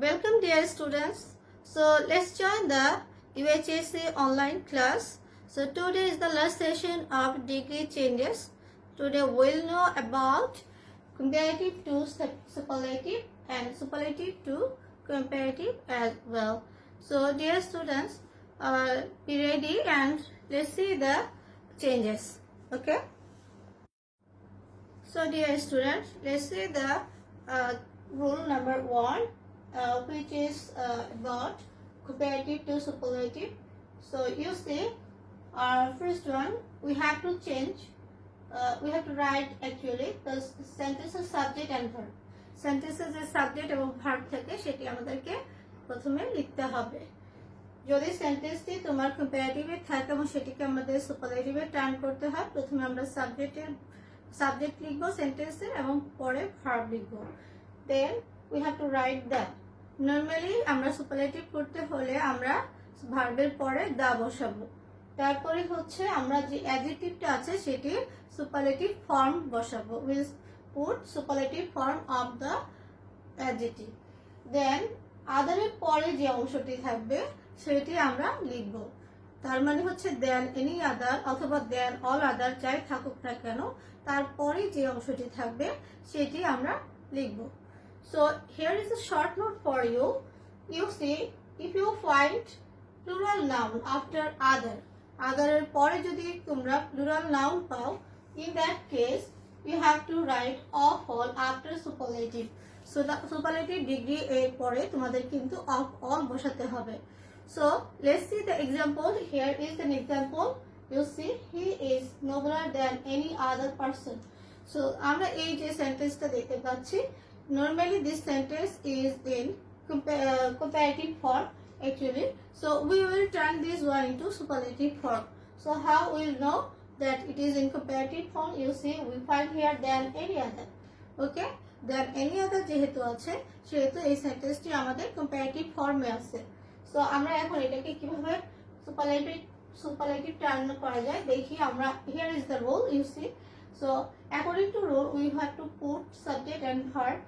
Welcome dear students. So let's join the UHSC online class. So today is the last session of degree changes. Today we'll know about comparative to superlative and superlative to comparative as well. So dear students, be ready and let's see the changes. Okay. So dear students, let's see the rule number 1. Which is about comparative to superlative. So you see, our first one, we have to change, we have to write actually the sentences subject and verb. Sentences এর subject এবং verb থেকে সেটি আমাদেরকে প্রথমে লিখতে হবে। যদি সেন্টেন্সটি তোমার কম্পারেটিভে থাকে এবং সেটিকে আমাদের সুপারলেটিভে টার্ন করতে হয়, প্রথমে আমরা সাবজেক্ট লিখব সেন্টেন্সের এবং পরে ভার্ব লিখব। দেন we have to write that. Normally আমরা সুপারলেটিভ করতে হলে আমরা ভার্বের পরে দা বসাবো, তারপরে হচ্ছে আমরা যে অ্যাডজেক্টিভটা আছে সেটি সুপারলেটিভ ফর্ম বসাবো। Will put superlative form of the adjective. Then আদারের পরে যে অংশটি থাকবে সেটি আমরা লিখব। তার মানে হচ্ছে দেন এনি আদার অথবা দেন অল আদার যাই থাকুক না কেন, তারপরে যে অংশটি থাকবে সেটি আমরা লিখব। So here is a short note for you. You see, if you find plural noun after other এর পরে যদি তোমরা plural noun পাও, in that case you have to write of all after superlative. So the superlative degree এর পরে তোমাদের কিন্তু of all বসাতে হবে। So let's see the example. Here is an example. You see, he is nobler than any other person. So আমরা এই যে সেন্টেন্সটা দেখতে পাচ্ছি, normally this sentence is in comparative form actually. So we will turn this one into superlative form. So how we will know that it is in comparative form? You see, we find here than any other. Okay, than any other যেহেতু আছে সেহেতু এই সেন্টেন্সটি আমাদের comparative ফর্মে আছে। So আমরা এখন এটাকে কিভাবে সুপারলেটিভ টার্ন করা যায় দেখি আমরা। here is the rule, you see. So according to rule we have to put subject and verb.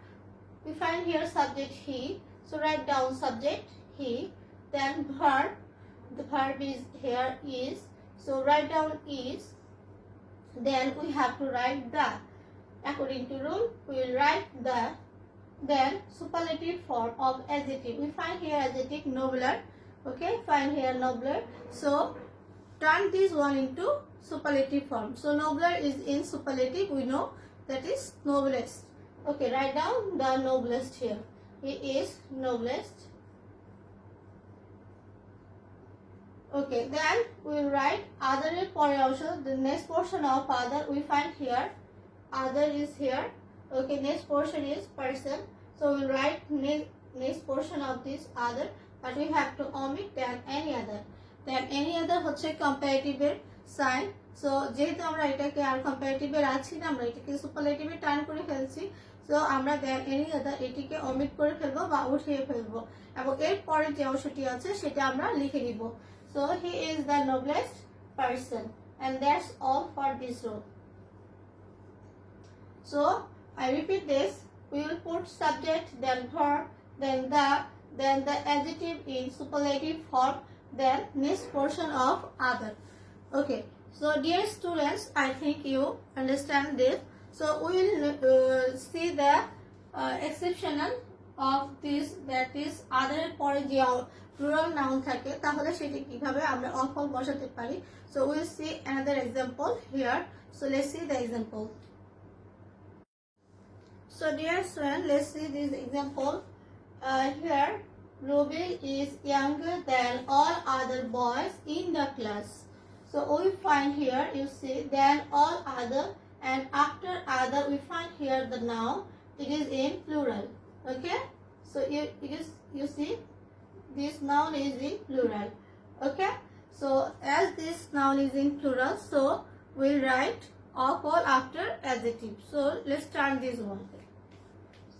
We find here subject he, so write down subject he, then verb, the verb is here is, so write down is, then we have to write the. According to rule we will write the, then superlative form of adjective. We find here adjective nobler. Okay, find here nobler, so turn this one into superlative form. So nobler is in superlative, we know that is noblest. Okay, write down the noblest here. He is noblest. Okay, then we will write other পরে also the next portion of other we find here. Other is here. Okay, next portion is person. So we will write next portion of this other, but we have to omit than any other. Than any other হচ্ছে comparative এর sign. So যেহেতু আমরা এটাকে আর comparative এর আছি না, আমরা এটাকে superlative এ টার্ন করে ফেলছি। সো আমরা দেন এনি আদার এটিকে অমিট করে ফেলবো বা উঠিয়ে ফেলবো এবং এর পরে যে অংশটি আছে সেটা আমরা লিখে নিব। So he is the noblest person and that's all for this rule. So I repeat this, we will put subject then verb then the adjective in superlative form, then next portion of other. Okay, so dear students, I think you understand this. So we will see the exceptional of this, that is other পরে যে plural noun থাকে তাহলে সেটি কিভাবে আমরা of all বসাতে পারি। So we will see another example here. So let's see the example. So dear students, let's see this example. Here Ruby is younger than all other boys in the class. So we find here, you see, than all other, and after other we find here the noun, it is in plural. Okay, so you see this noun is in plural. Okay, so as this noun is in plural, so we'll write of all after adjective. So let's turn this one.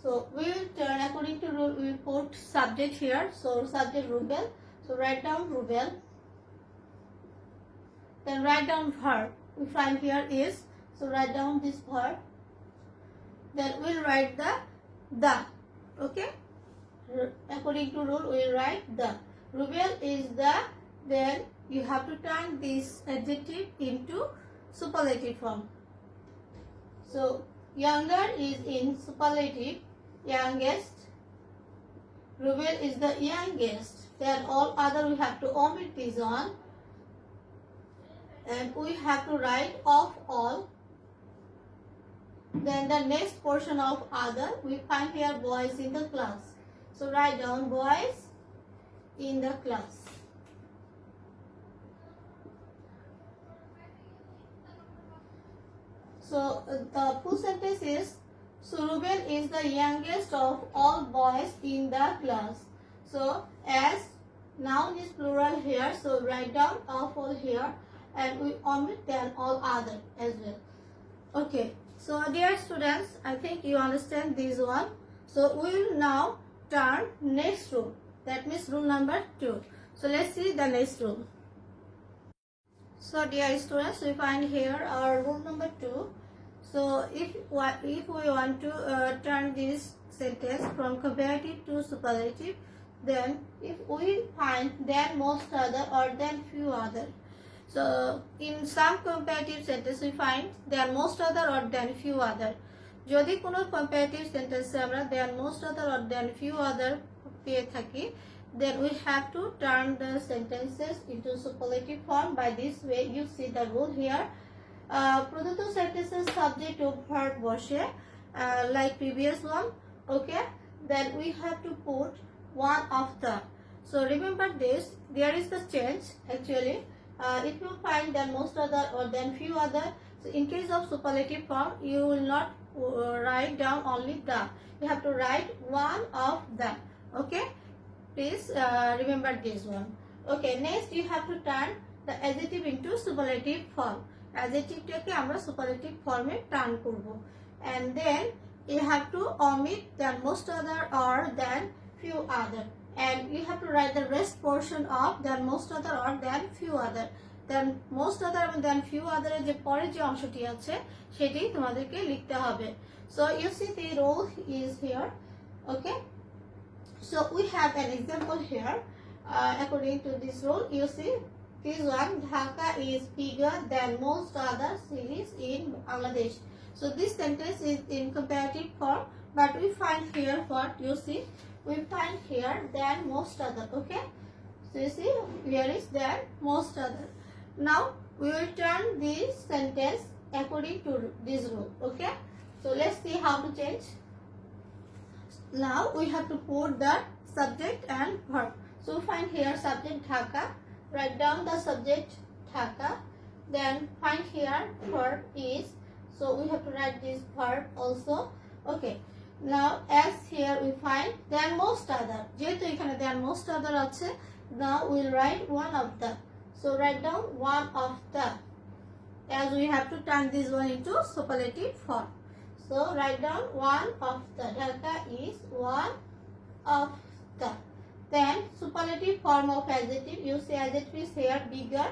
So we will turn according to rule, we will put subject here. So subject Rubel, so write down Rubel, then write down verb. We find here is, so write down this verb, then we'll write the. Okay, according to rule we write the. Rubel is the, then you have to turn this adjective into superlative form. So younger is in superlative, youngest. Rubel is the youngest. Then all other we have to omit this one. And we have to write of all. Then the next portion of other, we find here boys in the class. So write down boys in the class. So the full sentence is, so Ruben is the youngest of all boys in the class. So as noun is plural here, so write down of all here and we omit then all other as well. Okay, so dear students, I think you understand this one. So we will now turn next rule. That means rule number 2. So let's see the next rule. So dear students, we find here our rule number 2. So if we want to turn this sentence from comparative to superlative, then if we find than most other or than few other. So in some comparative sentence we find than most other or than few other. যদি কোনো comparative sentence আমরা than most other or than few other পেয়ে থাকি, then we have to turn the sentences into superlative form. By this way, you see the rule here. প্রদত্ত sentences subject to verb বসে like previous one. Okay, then we have to put one of the. So remember this. There is the change actually. If you find than most other or than few other, so in case of superlative form, you will not write down only the. You have to write one of the. Okay, please remember this one. Okay, next you have to turn the adjective into superlative form. Adjective টাকে আমরা superlative form এ turn করব. And then you have to omit than most other or than few other. And you have to write the rest portion of than most other or than few other. Then most other এবং than few other এর যে পরে যে অংশটি আছে সেটি তোমাদেরকে লিখতে হবে. So you see the rule is here. Okay. So we have an example here. According to this rule, you see this one, Dhaka is bigger than most other cities in Bangladesh. So this sentence is in comparative form, but we find here what you see. We find here than most other. Okay. So you see here is than most other. Now we will turn this sentence according to this rule. Okay. So let's see how to change. Now we have to put the subject and verb. So find here subject Dhaka. Write down the subject Dhaka. Then find here verb is. So we have to write this verb also. Okay. Now as here we find than most other. যেহেতু এখানে than most other আছে, now we'll write one of the. So write down one of the. As we have to turn this one into superlative form. So write down one of the. Dhaka is one of the. Then superlative form of adjective. You see adjective is here bigger.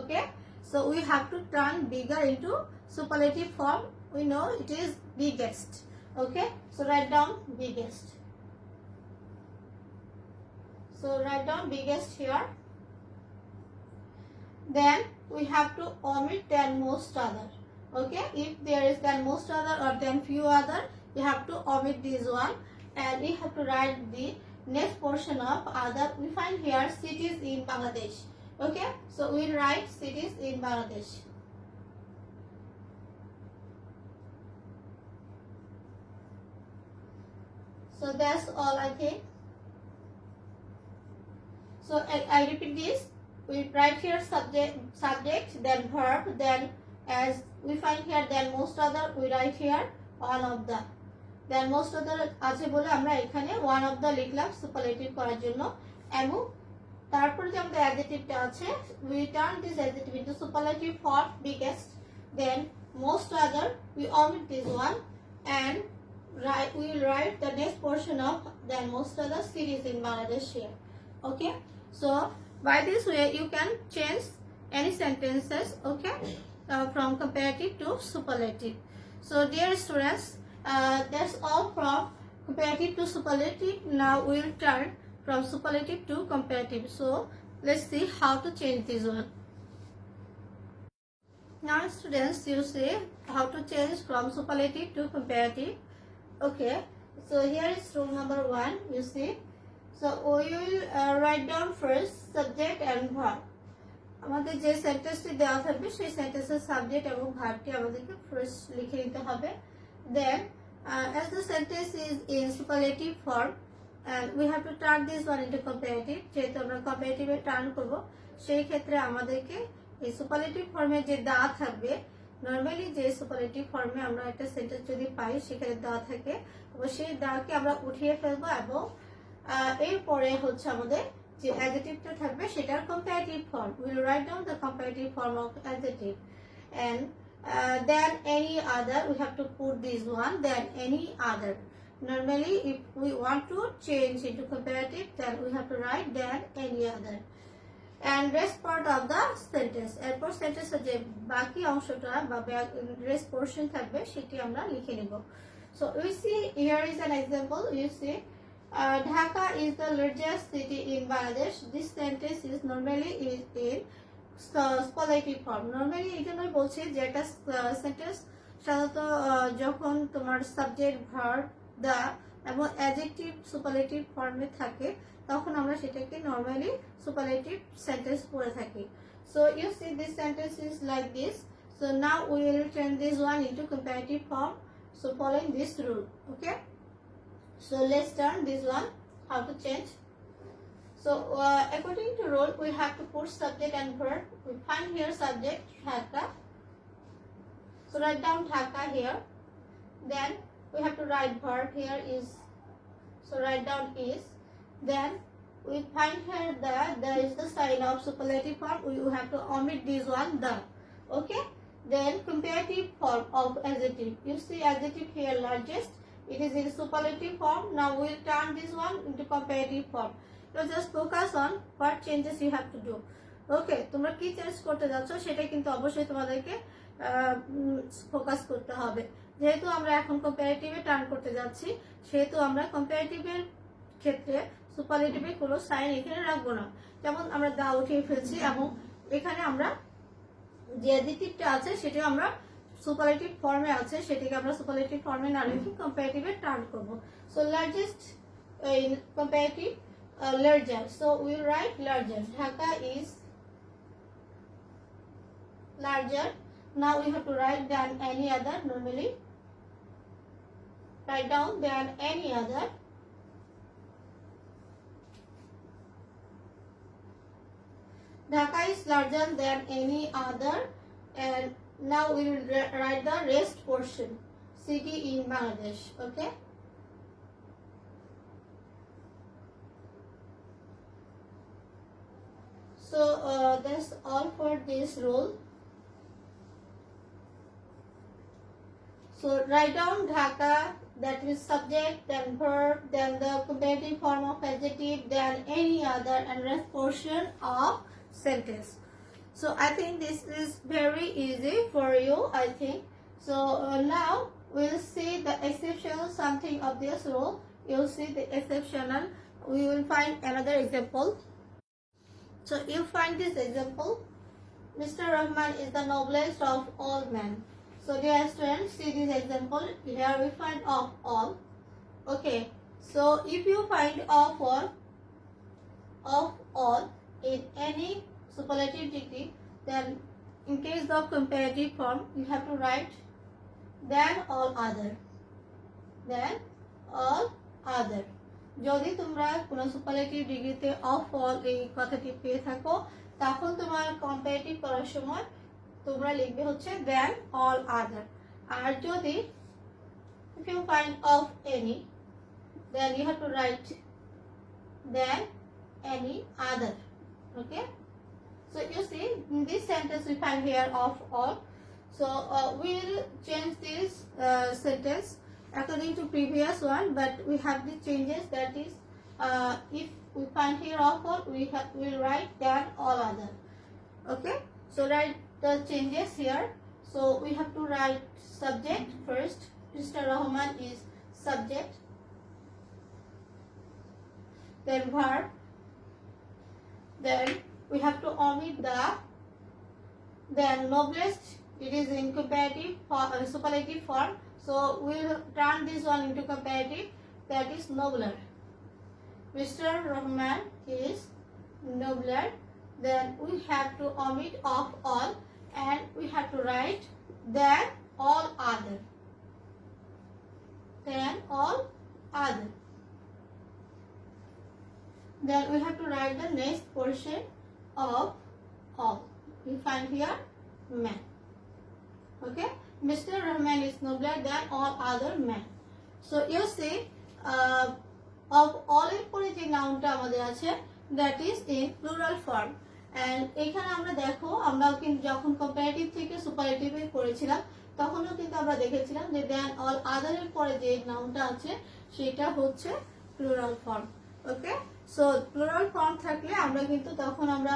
Okay. So we have to turn bigger into superlative form. We know it is biggest. Okay. So write down biggest. So write down biggest here. Then we have to omit than most other. Okay. If there is than most other or than few other, you have to omit this one and we have to write the next portion of other. We find here cities in Bangladesh. Okay. So we write cities in Bangladesh. So that's all I think. So I repeat this. We write here subject, then verb, then as we find here then most other, we write here one of the. Then most other আছে বলে আমরা এখানে one of the লিখলাম superlative করার জন্য এবং তারপরে যে আমাদের adjectiveটা আছে, we turn this adjective into superlative form biggest. Then most other, we omit this one and we will write the next portion of then most other cities in Bangladesh here. Okay. So by this way you can change any sentences. Okay. From comparative to superlative. So dear students, that's all from comparative to superlative. Now we will turn from superlative to comparative. So let's see how to change this one. Now students, you see how to change from superlative to comparative. Okay, so here is rule number 1. You see, so we will write down first subject and verb. আমাদের যে সেন্টেন্সটি দেওয়া থাকবে সেই সেন্টেন্সের subject এবং ভার্বটি আমাদেরকে first লিখে নিতে হবে। দেন as the sentence is in superlative form and we have to turn this one into comparative, যেহেতু আমরা কম্পারেটিভে টার্ন করব সেই ক্ষেত্রে আমাদেরকে এই সুপারলেটিভ ফর্মে যে দেওয়া থাকবে, নর্মালি যে সুপারলেটিভ ফর্মে আমরা একটা সেন্টেন্স যদি পাই সেখানে দেওয়া থাকে, সেই দেওয়াকে আমরা উঠিয়ে ফেলবো এবং এরপরে হচ্ছে আমাদের যে অ্যাডজেক্টিভটা থাকবে সেটার comparative form. Will write down the comparative form of adjective and then any other, we have to put this one, then any other. Normally if we want to change into comparative, then we have to write then any other and rest part of the sentence. এরপর সেন্টেন্সের যে বাকি অংশটা বা rest portion থাকবে সেটি আমরা লিখে নিব। So we see here is an example. You see Dhaka is the largest city in Bangladesh. This sentence is normally is in superlative form. Normally এই জন্যই বলছি যে একটা সেন্টেন্স সাধারণত যখন তোমার সাবজেক্ট ভার্ব দা এবং অ্যাডজেক্টিভ সুপারলেটিভ ফর্মে থাকে তখন আমরা সেটাকে নর্মালি সুপারলেটিভ সেন্টেন্স পড়ে থাকি। So you see this sentence is like this. So now we will turn this one into comparative form. So following this rule, okay? So let's turn this one. How to change? So according to rule, we have to put subject and verb. We find here subject Dhaka. So write down Dhaka here. Then we have to write verb here is. So write down is. Then we find here the is the sign of superlative form. We have to omit this one the. Okay. Then comparative form of adjective. You see adjective here largest. It is in superlative form. Now we will turn this one into comparative form. So just focus on what changes you have to do. Okay, তোমরা কি change করতে যাচ্ছ সেটা কিন্তু অবশ্যই তোমাদেরকে focus করতে হবে। যেহেতু আমরা এখন কম্পারেটিভে টার্ন করতে যাচ্ছি সেহেতু আমরা কম্পারেটিভের ক্ষেত্রে সুপারলেটিভে কোনো সাইন এখানে রাখবো না। যেমন আমরা দা উঠিয়ে ফেলছি এবং এখানে আমরা যে অ্যাডজেক্টিভটা আছে সেটা আমরা সুপারলেটিভ ফর্মে আছে সেটাকে আমরা সুপারলেটিভ ফর্মে না রেখে কম্পারেটিভে টার্ন করব। So largest in comparative larger. So we write larger. Dhaka is larger. Now we have to write than any other. Normally write down than any other. Dhaka is larger than any other, and now we will write the rest portion. City in Bangladesh. Okay. So that's all for this rule. So write down Dhaka, that is subject, then verb, then the comparative form of adjective, then any other, and rest portion of sentence. So I think this is very easy for you, I think. So now we'll see the exceptional something of this rule. You'll see the exceptional. We will find another example. So you find this example. Mr. Rahman is the noblest of all men. So dear students, see this example. Here we find of all. Okay. So if you find of all in any superlative degree, then in case of comparative form, you have to write than all other. Then all other. যদি তোমরা কোনো superlative ডিগ্রিতে of all এই কথাটি পেয়ে থাকো তখন তোমার কম্পারেটিভ করার সময় তোমরা লিখবে হচ্ছে দেন অল আদার। আর যদি if you find of any, then you have to write than any other. Okay. So you see in this sentence we find here of all. So we'll change this sentence according to previous one, but we have the changes, that is if we find here of all, we'll write than all other. Okay. So write the changes here. So we have to write subject first. Mr. Rahman is subject. then verb, then we have to omit the, then noblest, it is in comparative superlative form, so we'll turn this one into comparative, that is nobler. Mr. Rahman is nobler, then we have to omit of all and we have to write than all other, than all other. Then we have to write the next portion of all. We find here man. Okay, Mr. Rahman is nobler than all other men. So you see, of all এর পরে যে নাউনটা আমাদের আছে that is in plural form. And এখানে আমরা দেখো, আমরা কিন্তু যখন কম্পারেটিভ থেকে সুপারলেটিভ এ করেছিলাম তখনও কিন্তু আমরা দেখেছিলাম যে দেন অল আদার এর পরে যে নাউনটা আছে সেটা হচ্ছে প্লুরাল ফর্ম। ওকে, সো প্লুরাল ফর্ম থাকলে আমরা কিন্তু তখন আমরা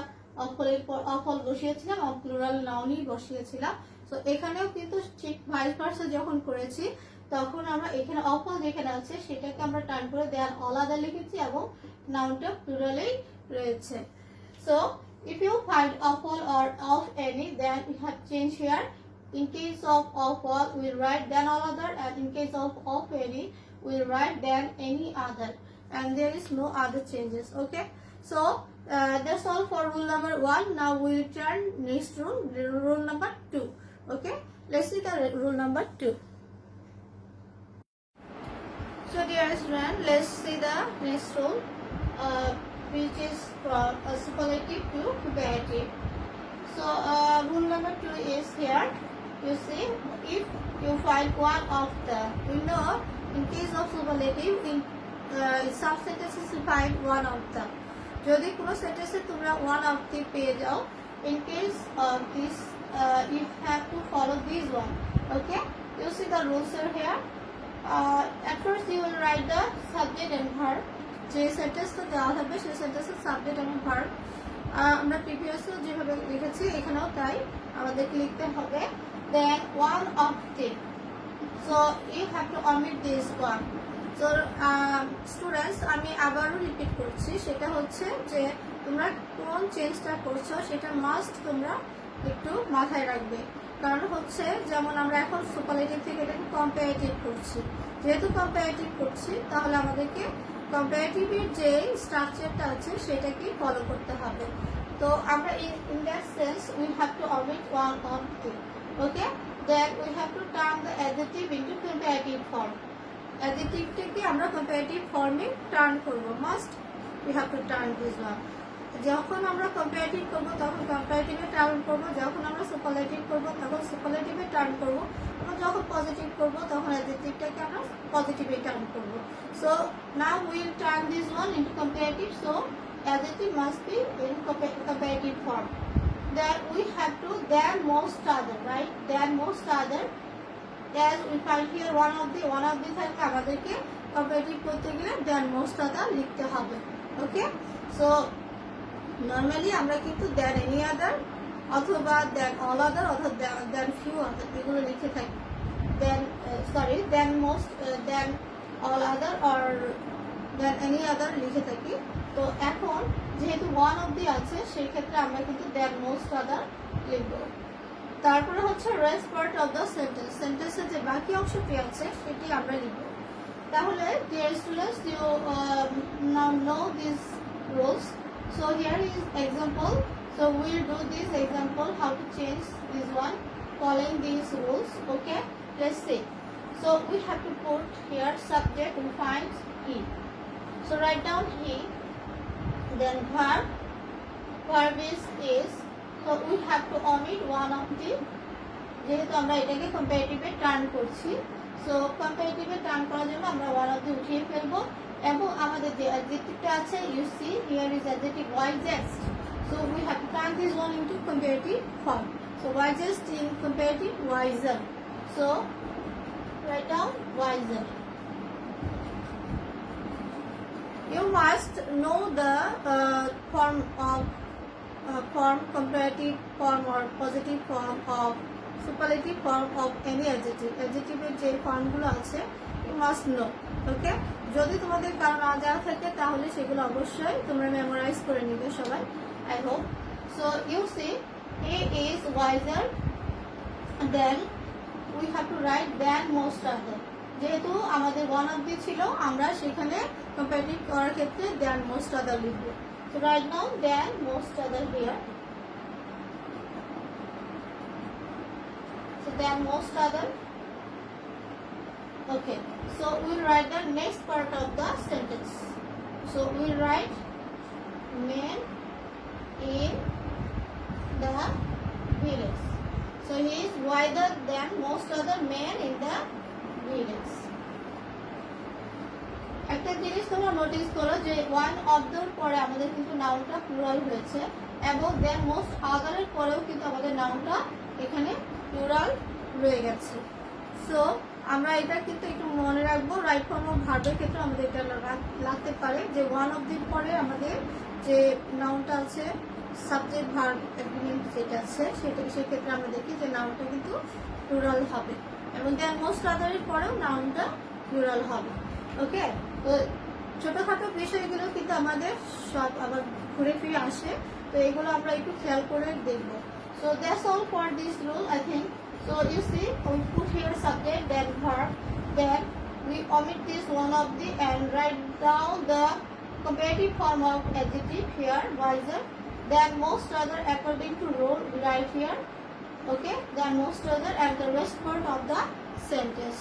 অফল বসিয়েছিলাম, প্লুরাল নাউনই বসিয়েছিলাম। সো এখানেও কিন্তু ঠিক ভাইস ভার্সা যখন করেছি তখন আমরা এখানে অফল যেখানে আছে সেটাকে আমরা টার্ন করে দেন অল আদার লিখেছি এবং নাউনটা প্লুরালেই রয়েছে। So if you find of all or of any, then we have changed here. In case of all, we'll write then all other, and in case of any, we'll write then any other, and there is no other changes. Okay, so that's all for rule number 1. Now we'll turn next rule number 2. Okay, let's see the rule number 2. So dear students, let's see the next rule, which is from superlative to comparative. So rule number 2 is here. You see, if you find one of the, you know, in case of superlative, in some sentences you find one of the. যদি কোনো সেন্টেন্সে তোমরা one of the পেয়ে যাও, in case of this, you have to follow this one. Okay, you see the rules are here. At first you will write the subject and verb. যে সেন্টেন্সটা দেওয়া হবে সেই সেন্টেন্সের সাবজেক্ট এবং ভার্ব আমরা প্রিভিয়াসও যেভাবে লিখেছি এখানেও তাই আমাদেরকে লিখতে হবে। Then one of the, so you have to omit this one. সো স্টুডেন্টস, আমি আবারও রিপিট করছি, সেটা হচ্ছে যে তোমরা কোন চেঞ্জটা করছো সেটা মাস্ট তোমরা একটু মাথায় রাখবে। কারণ হচ্ছে যেমন আমরা এখন সুপারলেটিভ থেকে এটাকে কম্পারেটিভ করছি, যেহেতু কম্পারেটিভ করছি তাহলে আমাদেরকে কম্পারেটিভের যে স্ট্রাকচারটা আছে সেটাকে ফলো করতে হবে। তো আমরা in that sense we have to omit one of the. Okay, then we have to turn the adjective into comparative form. অ্যাডজেক্টিভটাকে আমরা কম্পারেটিভ ফর্মে টার্ন করব, must we have to turn this one. যখন আমরা কম্পারেটিভ করব তখন কম্পারেটিভে turn করব, যখন আমরা সুপারলেটিভ করব তখন সুপারলেটিভে টার্ন করব, এবং যখন পজিটিভ করব তখন অ্যাডজেক্টিভটাকে আমরা পজিটিভে টার্ন করব। So now will turn this one into comparative, so adjective must be in comparative form. Then we have to than most other, right? Than most other, as we find here one of the থাকলে আমাদেরকে comparative করতে গেলে than most other লিখতে হবে। ওকে, so normally আমরা কিন্তু than any other অথবা than all other অথবা than few other এগুলো লিখে থাকি। than most, than all other or than any other লিখে থাকি। তো এখন যেহেতু one of the আছে সেই ক্ষেত্রে আমরা কিন্তু than most other লিখব। তারপরে হচ্ছে rest part of the sentence, সেন্টেন্সের যে বাকি অংশটি আছে সেটি আমরা লিখব। তাহলে dear students, you now know these rules. So here is example. So we'll do this example how to change this one following these rules. Okay, let's see. So we have to put here subject, we find he. So write down he. Then verb is. So we have to omit one of the, যেহেতু আমরা এটাকে কম্পারেটিভে turn করছি, so কম্পারেটিভে turn করার জন্য আমরা one of the উঠিয়ে ফেলবো, এবং আমাদের যে অ্যাডজেক্টিভটা আছে you see here is adjective wisest, so we have to turn this one into comparative form. So wisest in comparative wiser, so write down wiser. You must know the form of form, comparative form or positive form of superlative form of any adjective. Adjective যে ফর্মগুলো আছে you must know. ওকে, যদি তোমাদের কারো না জানা থাকে তাহলে সেগুলো অবশ্যই তোমরা মেমোরাইজ করে নিবে সবাই, I hope. So you see, he is wiser than, we have to write than most other. যেহেতু আমাদের one of the ছিল, আমরা সেখানে কম্পারেটিভ করার ক্ষেত্রে than most other লিখব. So right now than most other here. So than most other. Okay, so we'll write the next part of the sentence. So we'll write men in the village. So he is wiser than most other men in the village. একটা জিনিস তোমরা notice করো যে one of the পরে আমাদের কিন্তু নাউনটা plural হয়েছে এবং দেন মোস্ট আদারের পরেও কিন্তু আমাদের নাউনটা এখানে প্লুরাল রয়ে গেছে। সো আমরা এটা কিন্তু একটু মনে রাখবো, রাইট ফর্ম অফ ভার্বের ক্ষেত্রে আমাদের এটা লাগতে পারে যে ওয়ান অফ দির পরে আমাদের যে নাউনটা আছে সাবজেক্ট ভার্ব এগ্রিমেন্ট যেটা আছে সেটা সেক্ষেত্রে আমরা দেখি যে নাউনটা কিন্তু প্লুরাল হবে এবং দেন মোস্ট আদারের পরেও নাউনটা প্লুরাল হবে। ওকে, তো ছোটখাটো বিষয়গুলো কিন্তু আমাদের সব আবার ঘুরে ফিরে আসে, তো এগুলো আমরা একটু খেয়াল করে দেখব। So that's all for this rule I think. So you see, we put here subject, then verb, then we omit this one of the and write down the comparative form of adjective here, wiser, then most other according to rule we write here, okay, then most other and the rest part of the sentence.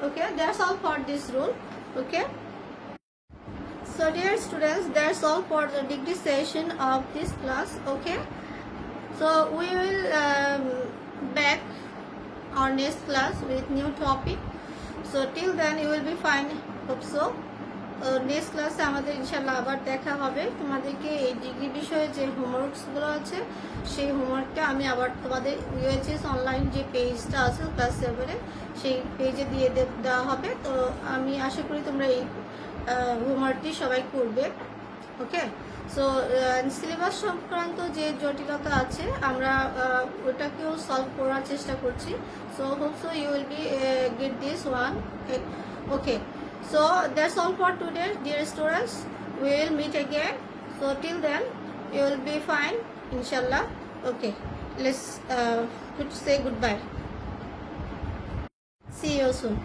Okay, that's all for this rule. Okay. So dear students, that's all for the degree session of this class. Okay. So we will back our next class with new topic. So till then you will be fine, hope so. Next ক্লাসে আমাদের ইনশাল্লাহ আবার দেখা হবে। তোমাদেরকে এই degree বিষয়ে যে হোমওয়ার্কসগুলো আছে সেই হোমওয়ার্কটা আমি আবার তোমাদের ইউএইচএস অনলাইন যে পেজটা আছে ক্লাস 7-এ সেই পেজে দিয়ে দেওয়া হবে। তো আমি আশা করি তোমরা এই হোমওয়ার্কটি সবাই করবে। ওকে, সো সিলেবাস সংক্রান্ত যে জটিলতা আছে আমরা ওটাকেও সলভ করার চেষ্টা করছি। So hope so you will be get this one. Okay, so that's all for today dear students, we will meet again. So till then you will be fine inshallah. Okay, let's say goodbye, see you soon.